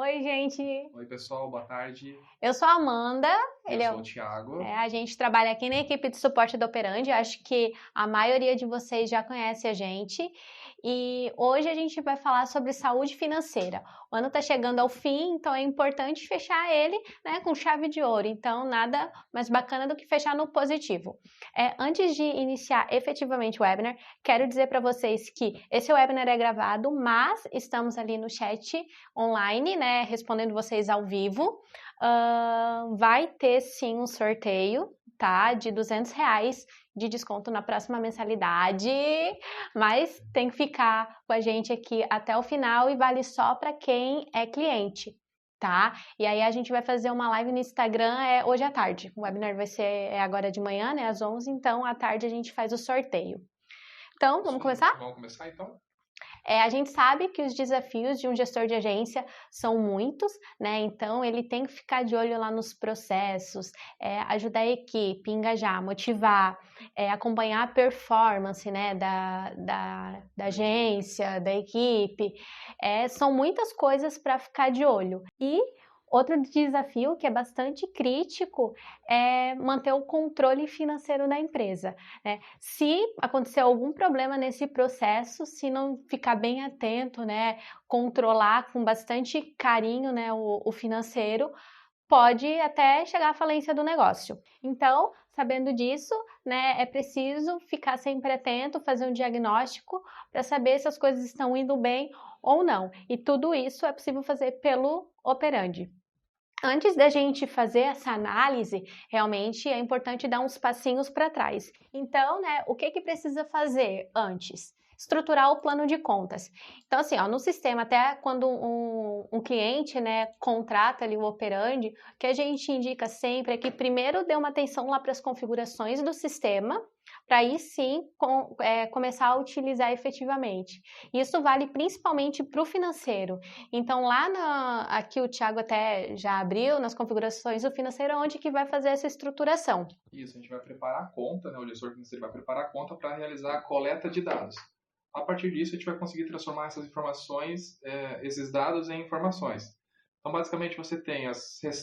Oi, gente. Oi, pessoal, boa tarde. Eu sou a Amanda. Eu sou o Thiago. A gente trabalha aqui na equipe de suporte do Operandi. Acho que a maioria de vocês já conhece a gente. E hoje a gente vai falar sobre saúde financeira. O ano está chegando ao fim, então é importante fechar ele, né, com chave de ouro. Então, nada mais bacana do que fechar no positivo. Antes de iniciar efetivamente o webinar, quero dizer para vocês que esse webinar é gravado, mas estamos ali no chat online, né, respondendo vocês ao vivo. Vai ter sim um sorteio, tá? De R$ 200 de desconto na próxima mensalidade, mas tem que ficar com a gente aqui até o final e vale só para quem é cliente, tá? E aí a gente vai fazer uma live no Instagram hoje à tarde. O webinar vai ser agora de manhã, né, às 11, então à tarde a gente faz o sorteio. Então, vamos começar? Vamos começar então? A gente sabe que os desafios de um gestor de agência são muitos, né? Então ele tem que ficar de olho lá nos processos, ajudar a equipe, engajar, motivar, acompanhar a performance, né, da agência, da equipe. São muitas coisas para ficar de olho. E outro desafio que é bastante crítico é manter o controle financeiro da empresa, né? Se acontecer algum problema nesse processo, se não ficar bem atento, né, controlar com bastante carinho, né, o financeiro, pode até chegar à falência do negócio. Então, sabendo disso, né, é preciso ficar sempre atento, fazer um diagnóstico para saber se as coisas estão indo bem ou não. E tudo isso é possível fazer pelo Operandi. Antes da gente fazer essa análise, realmente é importante dar uns passinhos para trás. Então, né, o que precisa fazer antes? Estruturar o plano de contas. Então, assim, ó, no sistema, até quando um cliente, né, contrata ali o Operandi, o que a gente indica sempre é que primeiro dê uma atenção lá para as configurações do sistema, para aí sim começar a utilizar efetivamente. Isso vale principalmente para o financeiro. Então, aqui o Thiago até já abriu nas configurações do financeiro, onde que vai fazer essa estruturação. Isso, a gente vai preparar a conta, né? O gestor financeiro vai preparar a conta para realizar a coleta de dados. A partir disso, a gente vai conseguir transformar essas informações, esses dados em informações. Então, basicamente, você tem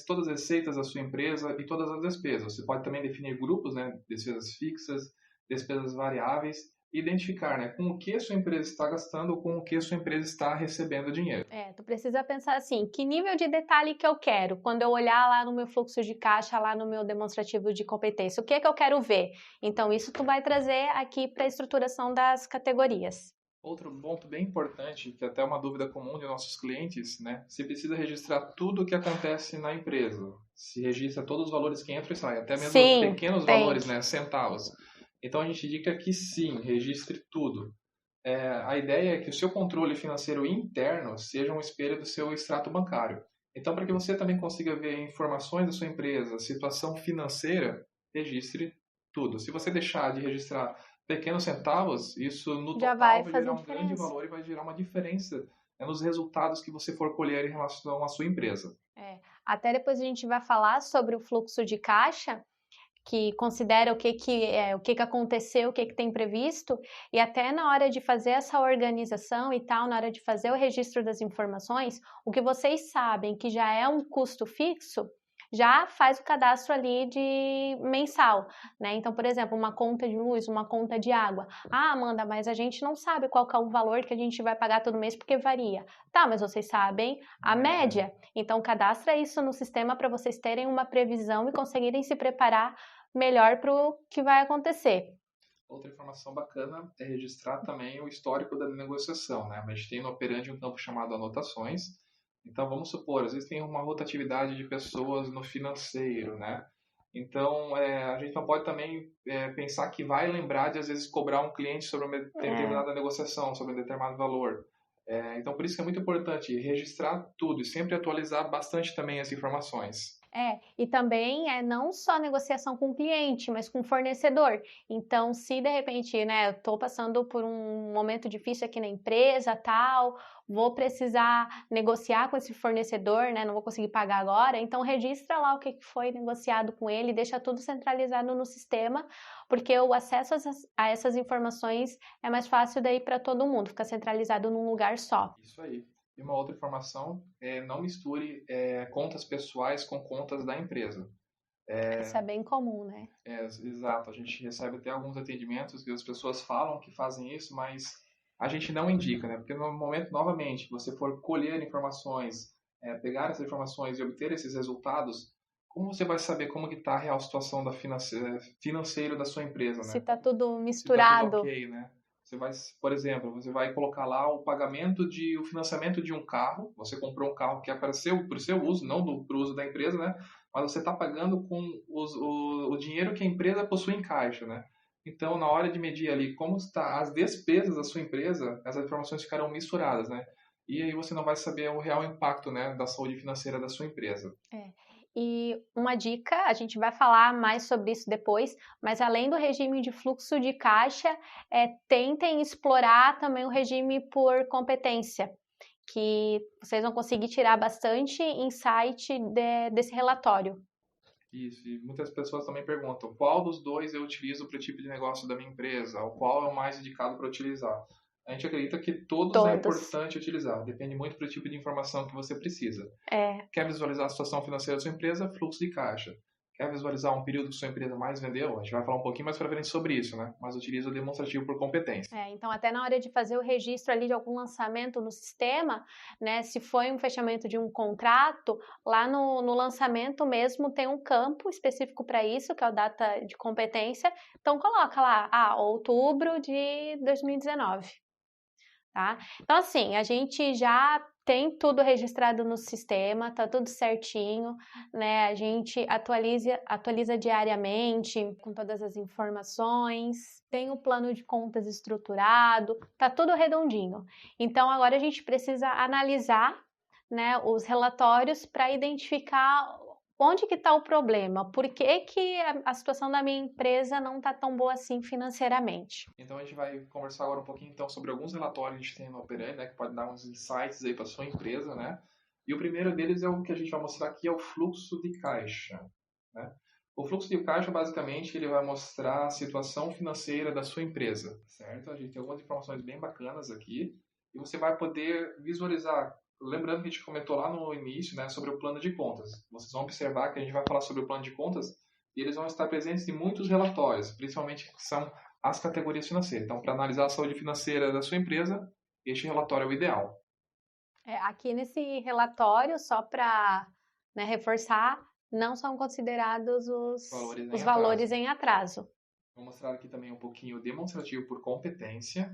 todas as receitas da sua empresa e todas as despesas. Você pode também definir grupos, né? Despesas fixas, despesas variáveis, e identificar, né, com o que a sua empresa está gastando ou com o que a sua empresa está recebendo dinheiro. Tu precisa pensar assim, que nível de detalhe que eu quero quando eu olhar lá no meu fluxo de caixa, lá no meu demonstrativo de competência, o que eu quero ver? Então, isso tu vai trazer aqui para a estruturação das categorias. Outro ponto bem importante, que até é uma dúvida comum de nossos clientes, né? Se precisa registrar tudo o que acontece na empresa. Se registra todos os valores que entram e saem, até mesmo Sim, pequenos valores, né? Centavos. Então a gente indica que sim, registre tudo. A ideia é que o seu controle financeiro interno seja um espelho do seu extrato bancário. Então, para que você também consiga ver informações da sua empresa, situação financeira, registre tudo. Se você deixar de registrar pequenos centavos, isso no já total vai vai fazer gerar um grande diferença. valor e vai gerar uma diferença, né, nos resultados que você for colher em relação à sua empresa. Até depois a gente vai falar sobre o fluxo de caixa, que considera o que aconteceu, o que tem previsto, e até na hora de fazer essa organização e tal, na hora de fazer o registro das informações, o que vocês sabem que já é um custo fixo, já faz o cadastro ali de mensal, né? Então, por exemplo, uma conta de luz, uma conta de água. Ah, Amanda, mas a gente não sabe qual que é o valor que a gente vai pagar todo mês porque varia. Tá, mas vocês sabem a média. Então, cadastra isso no sistema para vocês terem uma previsão e conseguirem se preparar melhor para o que vai acontecer. Outra informação bacana é registrar também o histórico da negociação, né? A gente tem no Operandi um campo chamado anotações. Então, vamos supor, às vezes tem uma rotatividade de pessoas no financeiro, né? Então, a gente não pode também pensar que vai lembrar de, às vezes, cobrar um cliente sobre uma determinada negociação, sobre um determinado valor. Então, por isso que é muito importante registrar tudo e sempre atualizar bastante também as informações. E também não só negociação com o cliente, mas com o fornecedor. Então, se de repente, né, eu estou passando por um momento difícil aqui na empresa, tal, vou precisar negociar com esse fornecedor, né, não vou conseguir pagar agora, então registra lá o que foi negociado com ele, deixa tudo centralizado no sistema, porque o acesso a essas informações é mais fácil daí para todo mundo, fica centralizado num lugar só. Isso aí. E uma outra informação é não misture contas pessoais com contas da empresa. Isso é bem comum, né? Exato, a gente recebe até alguns atendimentos que as pessoas falam que fazem isso, mas a gente não indica, né? Porque no momento, novamente, que você for colher informações, pegar essas informações e obter esses resultados, como você vai saber como que está a real situação financeira da sua empresa, Se né? tá tudo Se está tudo misturado. ok, né? Você vai, por exemplo, você vai colocar lá o o financiamento de um carro. Você comprou um carro que é para o seu uso, não para o uso da empresa, né? Mas você está pagando com o dinheiro que a empresa possui em caixa, né? Então, na hora de medir ali como está as despesas da sua empresa, essas informações ficarão misturadas, né? E aí você não vai saber o real impacto, né, da saúde financeira da sua empresa. E uma dica, a gente vai falar mais sobre isso depois, mas além do regime de fluxo de caixa, tentem explorar também o regime por competência, que vocês vão conseguir tirar bastante insight desse relatório. Isso, e muitas pessoas também perguntam qual dos dois eu utilizo para o tipo de negócio da minha empresa, ou qual é o mais indicado para utilizar. A gente acredita que todos é Todos. importante utilizar, depende muito do tipo de informação que você precisa. É, Quer visualizar a situação financeira da sua empresa? Fluxo de caixa. Quer visualizar um período que sua empresa mais vendeu? A gente vai falar um pouquinho mais para frente sobre isso, né? Mas utiliza o demonstrativo por competência. então, até na hora de fazer o registro ali de algum lançamento no sistema, né, se foi um fechamento de um contrato, lá no lançamento mesmo tem um campo específico para isso, que é o data de competência. Então, coloca lá, outubro de 2019. Tá? Então, assim, a gente já tem tudo registrado no sistema, tá tudo certinho, né? A gente atualiza diariamente com todas as informações, tem o plano de contas estruturado, tá tudo redondinho. Então, agora a gente precisa analisar, né, os relatórios para identificar onde que está o problema, por que que a situação da minha empresa não está tão boa assim financeiramente. Então a gente vai conversar agora um pouquinho então sobre alguns relatórios que a gente tem no Operandi, né, que pode dar uns insights aí para sua empresa, né? E o primeiro deles é o que a gente vai mostrar aqui, é o fluxo de caixa, né? O fluxo de caixa, basicamente, ele vai mostrar a situação financeira da sua empresa, certo? A gente tem algumas informações bem bacanas aqui e você vai poder visualizar. Lembrando que a gente comentou lá no início, né, sobre o plano de contas. Vocês vão observar que a gente vai falar sobre o plano de contas e eles vão estar presentes em muitos relatórios, principalmente que são as categorias financeiras. Então, para analisar a saúde financeira da sua empresa, este relatório é o ideal. Aqui nesse relatório, só para, né, reforçar, não são considerados os valores em atraso. Vou mostrar aqui também um pouquinho demonstrativo por competência.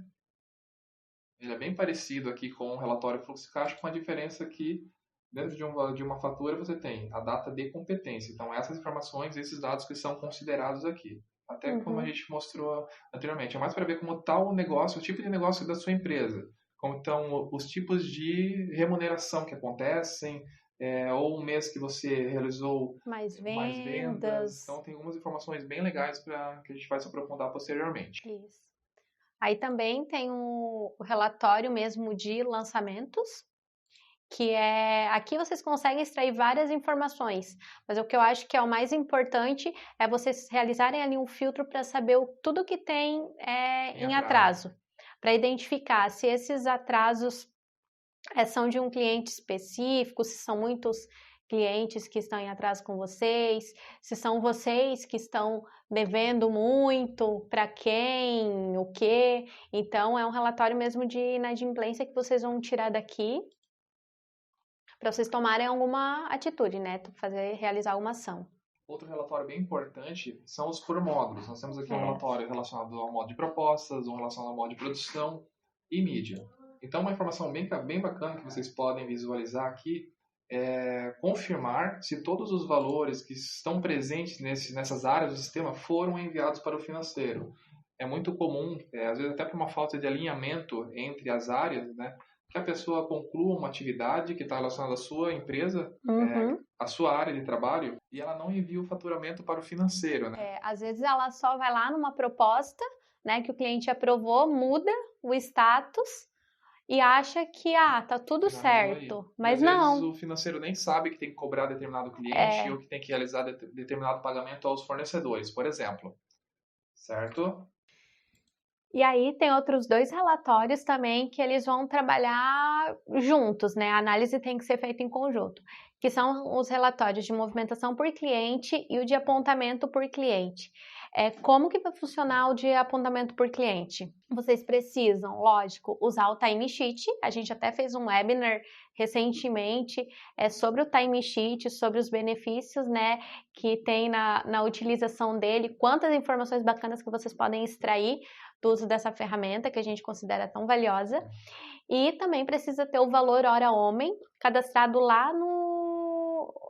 Ele é bem parecido aqui com o relatório fluxo de caixa, com a diferença que dentro de uma fatura você tem a data de competência. Então, essas informações, esses dados que são considerados aqui. Até como a gente mostrou anteriormente. É mais para ver como está o negócio, o tipo de negócio da sua empresa. Como estão os tipos de remuneração que acontecem, ou um mês que você realizou Mais mais vendas. vendas. Então, tem algumas informações bem legais para que a gente vai se aprofundar posteriormente. Isso. Aí também tem o relatório mesmo de lançamentos, que aqui vocês conseguem extrair várias informações, mas o que eu acho que é o mais importante é vocês realizarem ali um filtro para saber tudo que tem em atraso, para identificar se esses atrasos são de um cliente específico, se são muitos clientes que estão em atraso com vocês, se são vocês que estão devendo muito, para quem, o quê. Então, é um relatório mesmo de inadimplência que vocês vão tirar daqui para vocês tomarem alguma atitude, né? Realizar alguma ação. Outro relatório bem importante são os por módulos. Nós temos aqui um relatório relacionado ao modo de propostas, um relacionado ao modo de produção e mídia. Então, uma informação bem bacana que vocês podem visualizar aqui é confirmar se todos os valores que estão presentes nessas áreas do sistema foram enviados para o financeiro. É muito comum, às vezes até por uma falta de alinhamento entre as áreas, né, que a pessoa conclua uma atividade que está relacionada à sua empresa, à sua área de trabalho, e ela não envia o faturamento para o financeiro, né? Às vezes ela só vai lá numa proposta, né, que o cliente aprovou, muda o status e acha que tá tudo certo, mas às não. vezes o financeiro nem sabe que tem que cobrar determinado cliente ou que tem que realizar determinado pagamento aos fornecedores, por exemplo. Certo? E aí tem outros 2 relatórios também que eles vão trabalhar juntos, né, a análise tem que ser feita em conjunto, que são os relatórios de movimentação por cliente e o de apontamento por cliente. Como que vai funcionar o de apontamento por cliente? Vocês precisam, lógico, usar o time sheet, a gente até fez um webinar recentemente sobre o time sheet, sobre os benefícios, né, que tem na utilização dele, quantas informações bacanas que vocês podem extrair do uso dessa ferramenta que a gente considera tão valiosa. E também precisa ter o valor hora homem cadastrado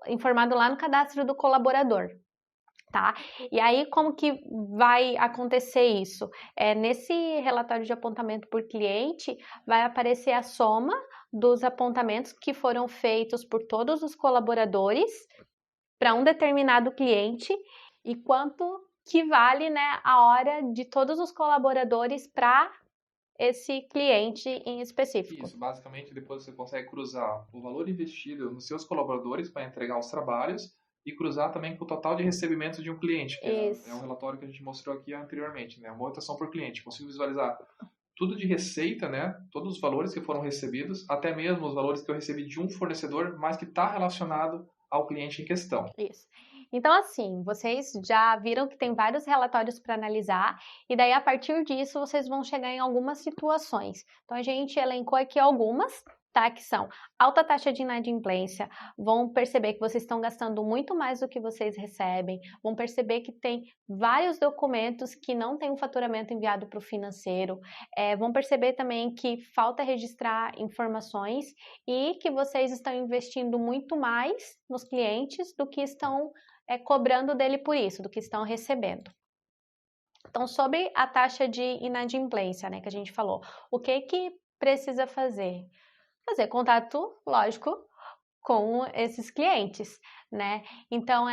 informado lá no cadastro do colaborador. Tá? E aí, como que vai acontecer isso? Nesse relatório de apontamento por cliente, vai aparecer a soma dos apontamentos que foram feitos por todos os colaboradores para um determinado cliente e quanto que vale, né, a hora de todos os colaboradores para esse cliente em específico. Isso, basicamente depois você consegue cruzar o valor investido nos seus colaboradores para entregar os trabalhos e cruzar também com o total de recebimentos de um cliente, que é um relatório que a gente mostrou aqui anteriormente, né? A movimentação por cliente. Consigo visualizar tudo de receita, né? Todos os valores que foram recebidos, até mesmo os valores que eu recebi de um fornecedor, mas que está relacionado ao cliente em questão. Isso. Então, assim, vocês já viram que tem vários relatórios para analisar, e daí a partir disso vocês vão chegar em algumas situações. Então, a gente elencou aqui algumas, tá? Que são alta taxa de inadimplência, vão perceber que vocês estão gastando muito mais do que vocês recebem, vão perceber que tem vários documentos que não tem um faturamento enviado para o financeiro, vão perceber também que falta registrar informações e que vocês estão investindo muito mais nos clientes do que estão cobrando dele por isso, do que estão recebendo. Então, sobre a taxa de inadimplência, né, que a gente falou, o que precisa fazer? Fazer contato, lógico, com esses clientes, né? Então,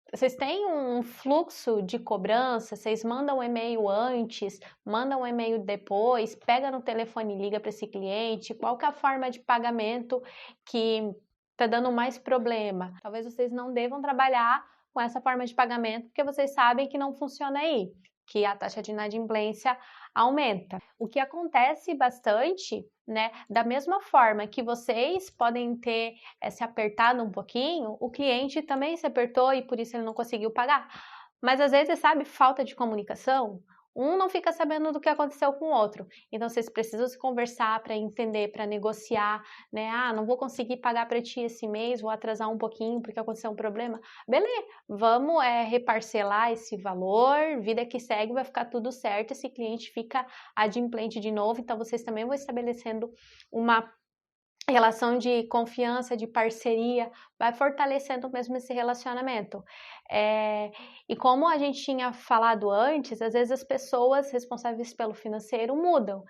vocês têm um fluxo de cobrança, vocês mandam um e-mail antes, mandam um e-mail depois, pega no telefone e liga para esse cliente, qual que é a forma de pagamento que está dando mais problema? Talvez vocês não devam trabalhar com essa forma de pagamento, porque vocês sabem que não funciona aí, que a taxa de inadimplência aumenta. O que acontece bastante, né, da mesma forma que vocês podem ter se apertado um pouquinho, o cliente também se apertou e por isso ele não conseguiu pagar. Mas às vezes, sabe, falta de comunicação, um não fica sabendo do que aconteceu com o outro. Então vocês precisam se conversar para entender, para negociar, né? Ah, não vou conseguir pagar para ti esse mês, vou atrasar um pouquinho porque aconteceu um problema. Beleza, vamos reparcelar esse valor, vida que segue, vai ficar tudo certo, esse cliente fica adimplente de novo, então vocês também vão estabelecendo uma relação de confiança, de parceria, vai fortalecendo mesmo esse relacionamento. E como a gente tinha falado antes, às vezes as pessoas responsáveis pelo financeiro mudam.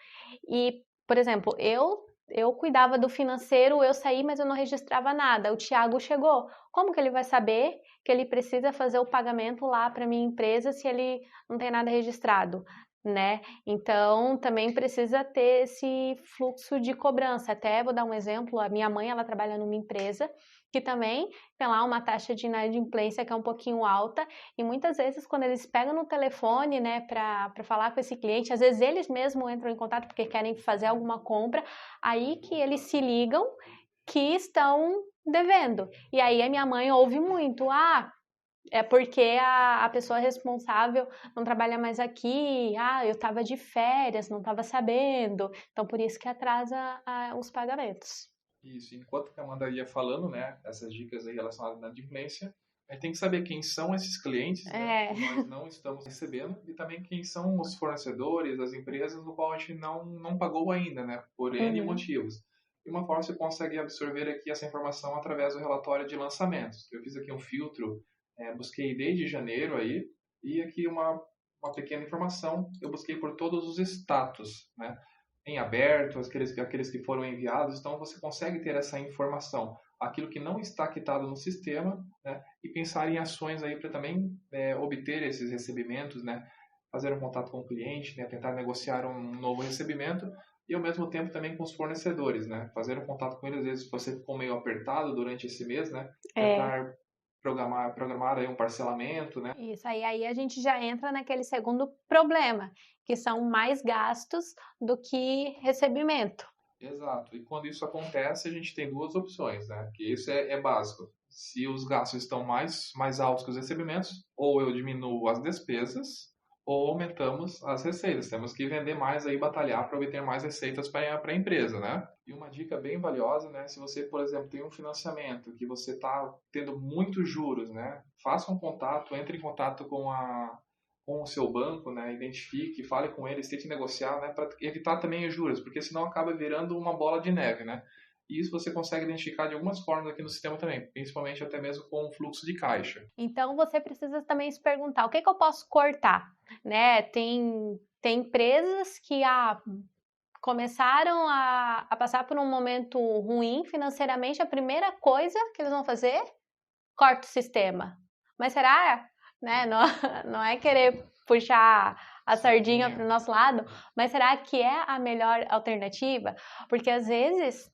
E, por exemplo, eu cuidava do financeiro, eu saí, mas eu não registrava nada. O Thiago chegou. Como que ele vai saber que ele precisa fazer o pagamento lá para minha empresa se ele não tem nada registrado? Né? Então, também precisa ter esse fluxo de cobrança. Até vou dar um exemplo, a minha mãe, ela trabalha numa empresa que também tem lá uma taxa de inadimplência que é um pouquinho alta, e muitas vezes quando eles pegam no telefone, né, para falar com esse cliente, às vezes eles mesmos entram em contato porque querem fazer alguma compra, aí que eles se ligam que estão devendo. E aí a minha mãe ouve muito, é porque a pessoa responsável não trabalha mais aqui, eu estava de férias, não estava sabendo, então por isso que atrasa os pagamentos. Isso, enquanto que a Amanda ia falando, né, essas dicas aí relacionadas à inadimplência, a gente tem que saber quem são esses clientes, né, que nós não estamos recebendo, e também quem são os fornecedores, as empresas no qual a gente não pagou ainda, né, por N motivos. E uma forma você consegue absorver aqui essa informação através do relatório de lançamentos. Eu fiz aqui um filtro, busquei desde janeiro aí, e aqui uma pequena informação, eu busquei por todos os status, né, em aberto, aqueles que foram enviados, então você consegue ter essa informação, aquilo que não está quitado no sistema, né, e pensar em ações aí para também obter esses recebimentos, né, fazer um contato com o cliente, né, tentar negociar um novo recebimento e ao mesmo tempo também com os fornecedores, né, fazer um contato com eles, às vezes você ficou meio apertado durante esse mês, né, tentar programar aí um parcelamento, né? Isso, aí a gente já entra naquele segundo problema, que são mais gastos do que recebimento. Exato. E quando isso acontece, a gente tem duas opções, né? Que isso é básico. Se os gastos estão mais altos que os recebimentos, ou eu diminuo as despesas, ou aumentamos as receitas. Temos que vender mais aí, batalhar para obter mais receitas para a empresa, né? E uma dica bem valiosa, né? Se você, por exemplo, tem um financiamento que você está tendo muitos juros, né? Faça um contato, entre em contato com o seu banco, né, identifique, fale com eles, tente negociar, né, para evitar também os juros, porque senão acaba virando uma bola de neve, né? E isso você consegue identificar de algumas formas aqui no sistema também, principalmente até mesmo com o fluxo de caixa. Então você precisa também se perguntar, o que que eu posso cortar, né? Tem empresas que começaram a passar por um momento ruim financeiramente, a primeira coisa que eles vão fazer, corta o sistema. Mas será, né? Não, não é querer puxar a sardinha para o nosso lado, mas será que é a melhor alternativa? Porque às vezes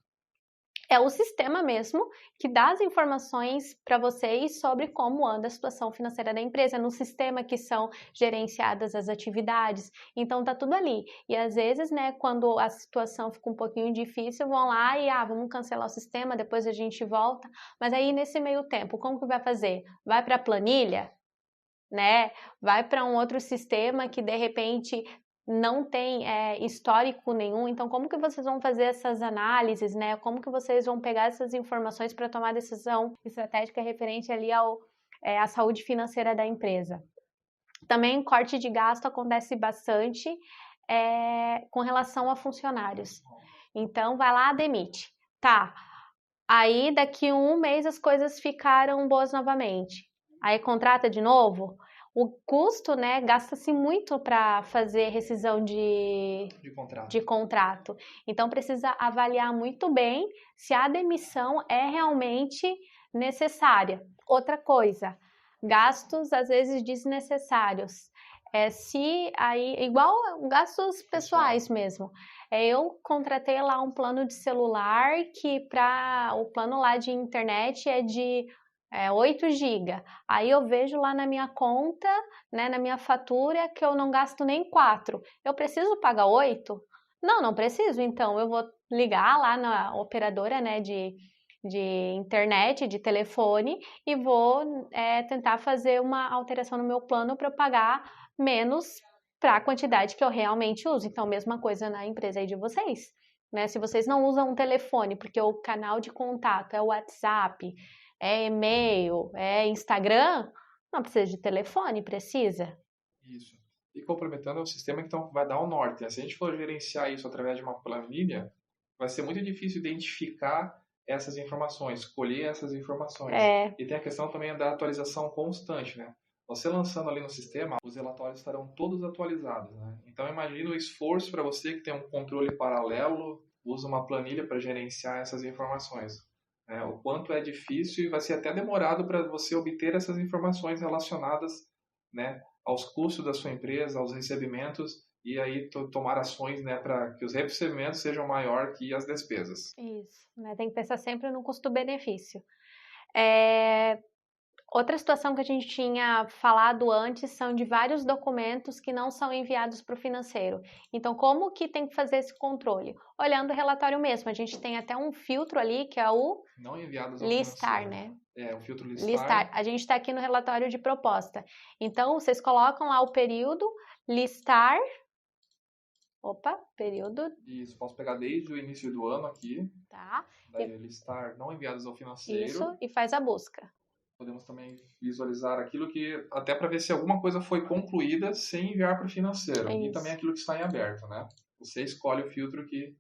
é o sistema mesmo que dá as informações para vocês sobre como anda a situação financeira da empresa, no sistema que são gerenciadas as atividades. Então tá tudo ali. E às vezes, né, quando a situação fica um pouquinho difícil, vão lá e vamos cancelar o sistema, depois a gente volta. Mas aí nesse meio tempo, como que vai fazer? Vai para a planilha? Né? Vai para um outro sistema que de repente não tem histórico nenhum, então como que vocês vão fazer essas análises, né? Como que vocês vão pegar essas informações para tomar decisão estratégica referente ali à saúde financeira da empresa? Também corte de gasto acontece bastante com relação a funcionários. Então vai lá, demite. Tá, aí daqui um mês as coisas ficaram boas novamente. Aí contrata de novo, o custo, né, gasta-se muito para fazer rescisão de contrato. Então precisa avaliar muito bem se a demissão é realmente necessária. Outra coisa, gastos às vezes desnecessários. Se aí, igual gastos pessoais mesmo. Eu contratei lá um plano de celular que o plano lá de internet é de 8 GB. Aí eu vejo lá na minha conta, né, na minha fatura, que eu não gasto nem 4. Eu preciso pagar 8? Não preciso. Então eu vou ligar lá na operadora, né, de internet, de telefone, e vou tentar fazer uma alteração no meu plano para eu pagar menos para a quantidade que eu realmente uso. Então, mesma coisa na empresa aí de vocês. Né? Se vocês não usam um telefone, porque o canal de contato é o WhatsApp, é e-mail, é Instagram, não precisa de telefone, precisa. Isso. E complementando, é um sistema que então vai dar o norte. Né? Se a gente for gerenciar isso através de uma planilha, vai ser muito difícil identificar essas informações, colher essas informações. E tem a questão também da atualização constante, né? Você lançando ali no sistema, os relatórios estarão todos atualizados, né? Então imagine o esforço para você que tem um controle paralelo, usa uma planilha para gerenciar essas informações. Né? O quanto é difícil e vai ser até demorado para você obter essas informações relacionadas, né, aos custos da sua empresa, aos recebimentos, e aí tomar ações, né, para que os recebimentos sejam maior que as despesas. Isso, né? Tem que pensar sempre no custo-benefício. Outra situação que a gente tinha falado antes são de vários documentos que não são enviados para o financeiro. Então, como que tem que fazer esse controle? Olhando o relatório mesmo, a gente tem até um filtro ali que é o não enviados ao listar, né? O filtro listar. A gente está aqui no relatório de proposta. Então, vocês colocam lá o período, listar. Opa, período. Isso, posso pegar desde o início do ano aqui. Tá. Daí listar não enviados ao financeiro. Isso, e faz a busca. Podemos também visualizar aquilo que, até para ver se alguma coisa foi concluída sem enviar para o financeiro. E também aquilo que está em aberto, né? Você escolhe o filtro que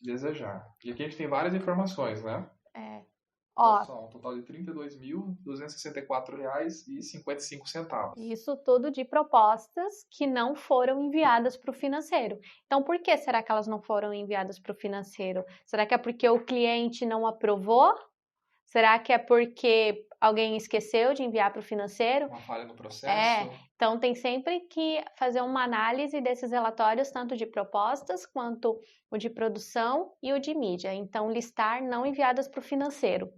desejar. E aqui a gente tem várias informações, né? Olha só, um total de R$ 32.264,55. Isso tudo de propostas que não foram enviadas para o financeiro. Então, por que será que elas não foram enviadas para o financeiro? Será que é porque o cliente não aprovou? Será que é porque alguém esqueceu de enviar para o financeiro? Uma falha no processo? Então tem sempre que fazer uma análise desses relatórios, tanto de propostas, quanto o de produção e o de mídia. Então, listar não enviadas para o financeiro.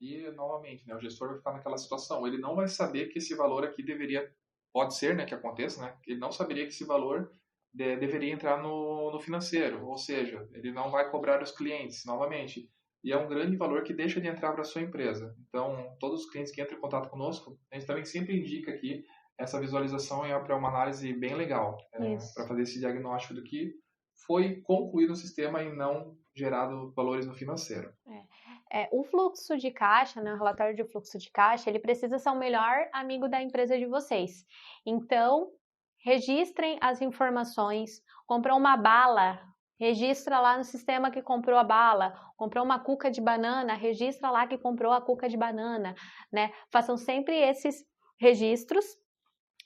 E, novamente, né, o gestor vai ficar naquela situação. Ele não vai saber que esse valor aqui deveria, pode ser, né, que aconteça, né? Ele não saberia que esse valor deveria entrar no financeiro. Ou seja, ele não vai cobrar os clientes, novamente. E é um grande valor que deixa de entrar para a sua empresa. Então, todos os clientes que entram em contato conosco, a gente também sempre indica aqui essa visualização é para uma análise bem legal, para Isso. fazer esse diagnóstico do que foi concluído no sistema e não gerado valores no financeiro. O fluxo de caixa, né, o relatório de fluxo de caixa, ele precisa ser o melhor amigo da empresa de vocês. Então, registrem as informações. Comprou uma bala, registra lá no sistema que comprou a bala. Comprou uma cuca de banana, registra lá que comprou a cuca de banana, né? Façam sempre esses registros,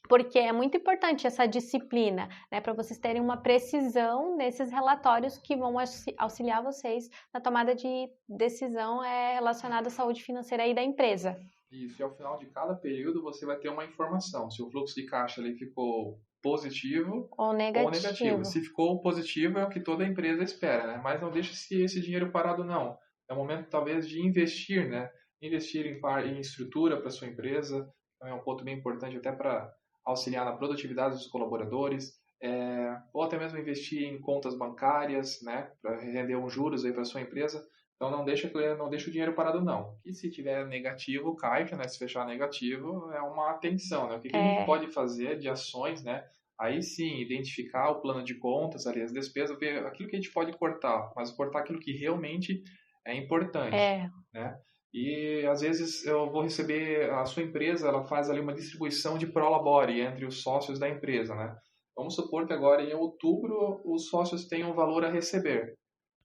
porque é muito importante essa disciplina, né, para vocês terem uma precisão nesses relatórios que vão auxiliar vocês na tomada de decisão relacionada à saúde financeira aí da empresa. Isso, e ao final de cada período você vai ter uma informação, se o fluxo de caixa ali ficou positivo Ou ou negativo. negativo. Se ficou positivo é o que toda empresa espera, né? Mas não deixe esse dinheiro parado não. É o momento talvez de investir, né? Investir em estrutura para sua empresa, é um ponto bem importante até para auxiliar na produtividade dos colaboradores, ou até mesmo investir em contas bancárias, né? Para render uns juros aí para sua empresa. Então não deixa o dinheiro parado não. E se tiver negativo, caixa, né? Se fechar negativo, é uma atenção, né? O que a gente pode fazer de ações, né? Aí sim, identificar o plano de contas, ali, as despesas, ver aquilo que a gente pode cortar, mas cortar aquilo que realmente é importante, né? E às vezes eu vou receber, a sua empresa, ela faz ali uma distribuição de prolabore entre os sócios da empresa, né? Vamos supor que agora em outubro os sócios tenham um valor a receber,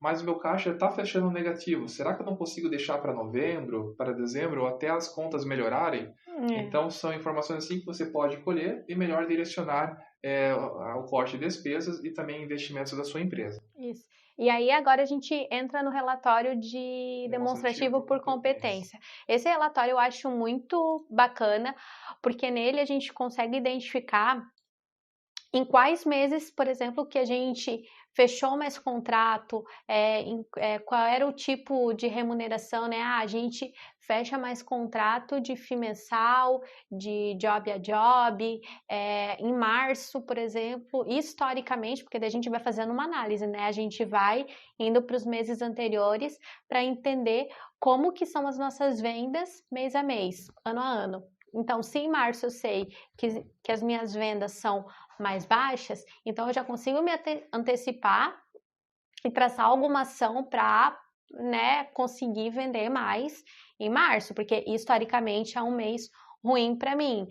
mas o meu caixa está fechando negativo. Será que eu não consigo deixar para novembro, para dezembro, ou até as contas melhorarem? Então, são informações assim que você pode colher e melhor direcionar o corte de despesas e também investimentos da sua empresa. Isso. E aí agora a gente entra no relatório de demonstrativo por competência. Esse relatório eu acho muito bacana, porque nele a gente consegue identificar em quais meses, por exemplo, que a gente fechou mais contrato, qual era o tipo de remuneração, né? A gente fecha mais contrato de FII mensal, de job a job, em março, por exemplo, historicamente, porque daí a gente vai fazendo uma análise, né? A gente vai indo para os meses anteriores para entender como que são as nossas vendas mês a mês, ano a ano. Então, se em março eu sei que as minhas vendas são mais baixas, então eu já consigo me antecipar e traçar alguma ação para, né, conseguir vender mais em março, porque historicamente é um mês ruim para mim.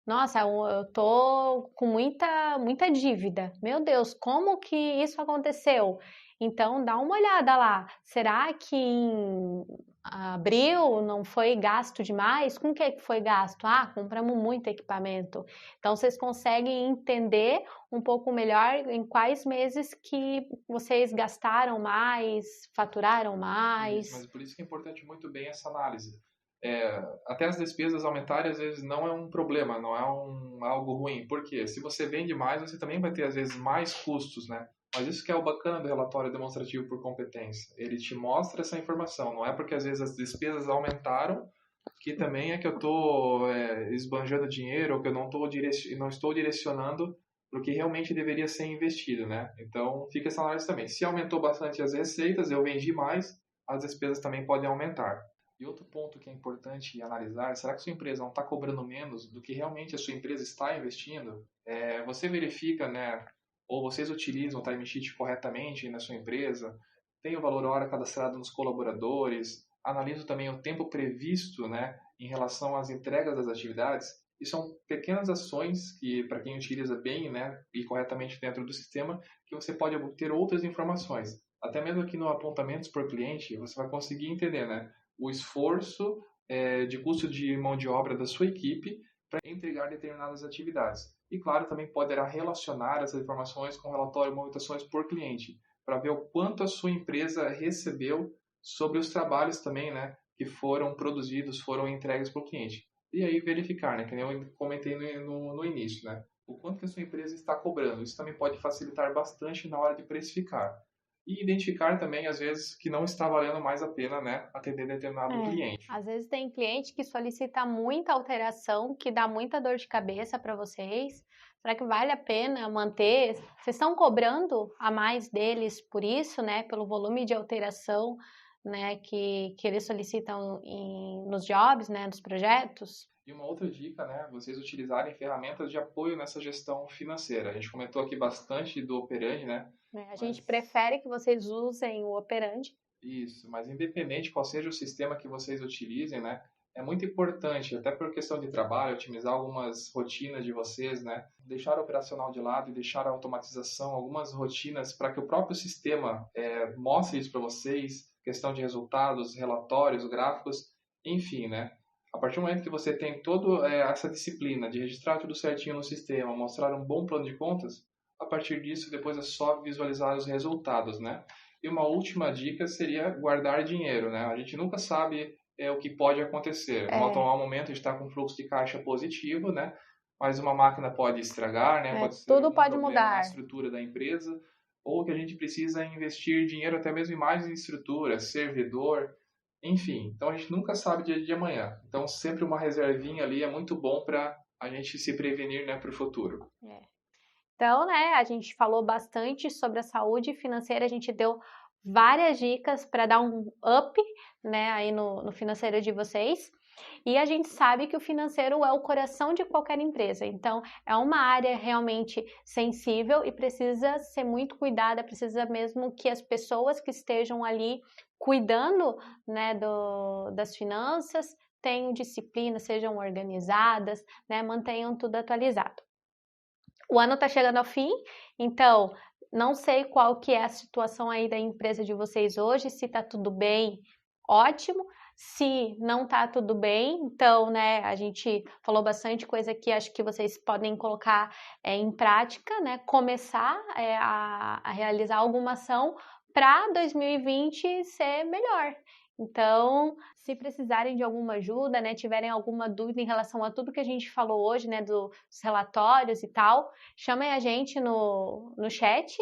Nossa, eu tô com muita dívida. Meu Deus, como que isso aconteceu? Então, dá uma olhada lá. Será que em abril não foi gasto demais? Com o que foi gasto? Compramos muito equipamento. Então, vocês conseguem entender um pouco melhor em quais meses que vocês gastaram mais, faturaram mais. Isso, mas por isso que é importante muito bem essa análise. Até as despesas aumentarem às vezes não é um problema, não é algo ruim. Por quê? Se você vende mais, você também vai ter às vezes mais custos, né? Mas isso que é o bacana do relatório demonstrativo por competência. Ele te mostra essa informação. Não é porque às vezes as despesas aumentaram que também é que eu estou esbanjando dinheiro ou que eu não estou direcionando para o que realmente deveria ser investido, né? Então fica essa análise também. Se aumentou bastante as receitas, eu vendi mais, as despesas também podem aumentar. E outro ponto que é importante analisar, será que sua empresa não está cobrando menos do que realmente a sua empresa está investindo? Você verifica, né, ou vocês utilizam o timesheet corretamente na sua empresa? Tem o valor hora cadastrado nos colaboradores? Analisa também o tempo previsto, né, em relação às entregas das atividades? E são pequenas ações que, para quem utiliza bem, né, e corretamente dentro do sistema, que você pode obter outras informações. Até mesmo aqui no apontamentos por cliente, você vai conseguir entender, né, o esforço de custo de mão de obra da sua equipe para entregar determinadas atividades. E, claro, também poderá relacionar essas informações com o relatório de movimentações por cliente, para ver o quanto a sua empresa recebeu sobre os trabalhos também, né, que foram produzidos, foram entregues para o cliente. E aí verificar, né, que nem eu comentei no início, né, o quanto que a sua empresa está cobrando. Isso também pode facilitar bastante na hora de precificar. e identificar também, às vezes, que não está valendo mais a pena, né, atender determinado cliente. Às vezes tem cliente que solicita muita alteração, que dá muita dor de cabeça para vocês. Será que vale a pena manter? Vocês estão cobrando a mais deles por isso, né, pelo volume de alteração, né, que eles solicitam nos jobs, né, nos projetos? E uma outra dica, né, vocês utilizarem ferramentas de apoio nessa gestão financeira. A gente comentou aqui bastante do Operandi, né? A gente prefere que vocês usem o Operandi. Isso, mas independente qual seja o sistema que vocês utilizem, né, é muito importante, até por questão de trabalho, otimizar algumas rotinas de vocês, né, deixar o operacional de lado e deixar a automatização, algumas rotinas para que o próprio sistema mostre isso para vocês, questão de resultados, relatórios, gráficos, enfim, né. A partir do momento que você tem toda essa disciplina de registrar tudo certinho no sistema, mostrar um bom plano de contas, a partir disso, depois é só visualizar os resultados, né? E uma última dica seria guardar dinheiro, né? A gente nunca sabe o que pode acontecer. No atual momento, a gente está com um fluxo de caixa positivo, né? Mas uma máquina pode estragar, né? Pode ser tudo um pode problema mudar na estrutura da empresa, ou que a gente precisa investir dinheiro até mesmo em mais estrutura, servidor, enfim. Então, a gente nunca sabe dia de amanhã. Então, sempre uma reservinha ali é muito bom para a gente se prevenir, né, para o futuro. Então, né, a gente falou bastante sobre a saúde financeira, a gente deu várias dicas para dar um up, né, aí no financeiro de vocês. E a gente sabe que o financeiro é o coração de qualquer empresa, então é uma área realmente sensível e precisa ser muito cuidada, precisa mesmo que as pessoas que estejam ali cuidando, né, das finanças tenham disciplina, sejam organizadas, né, mantenham tudo atualizado. O ano está chegando ao fim, então não sei qual que é a situação aí da empresa de vocês hoje, se está tudo bem, ótimo. Se não está tudo bem, então, né, a gente falou bastante coisa que acho que vocês podem colocar em prática, né, começar a realizar alguma ação para 2020 ser melhor. Então, se precisarem de alguma ajuda, né, tiverem alguma dúvida em relação a tudo que a gente falou hoje, né, dos relatórios e tal, chamem a gente no chat.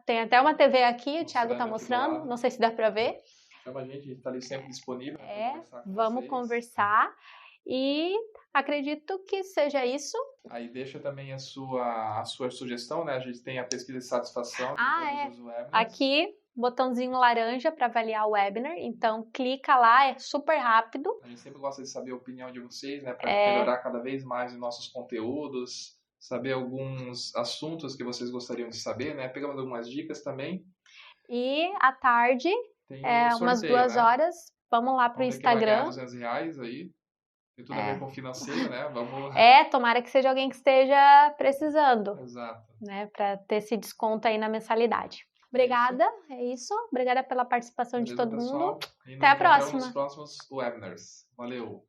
Tem até uma TV aqui, o Thiago está mostrando, não sei se dá para ver. Chama a gente está ali sempre disponível para conversar com vamos vocês. Conversar e acredito que seja isso. Aí deixa também a sua sugestão, né? A gente tem a pesquisa de satisfação de todos os webinars. Aqui, botãozinho laranja para avaliar o webinar, então clica lá, é super rápido. A gente sempre gosta de saber a opinião de vocês, né? Para melhorar cada vez mais os nossos conteúdos, saber alguns assuntos que vocês gostariam de saber, né? Pegamos algumas dicas também. E à tarde, umas 2 horas, vamos lá pro Instagram. R$200 aí. Tem tudo a ver com financeiro, né? Vamos... tomara que seja alguém que esteja precisando. Exato. Né? Para ter esse desconto aí na mensalidade. Obrigada, é isso. Obrigada pela participação de todo mundo. E até a próxima. Nos próximos webinars. Valeu!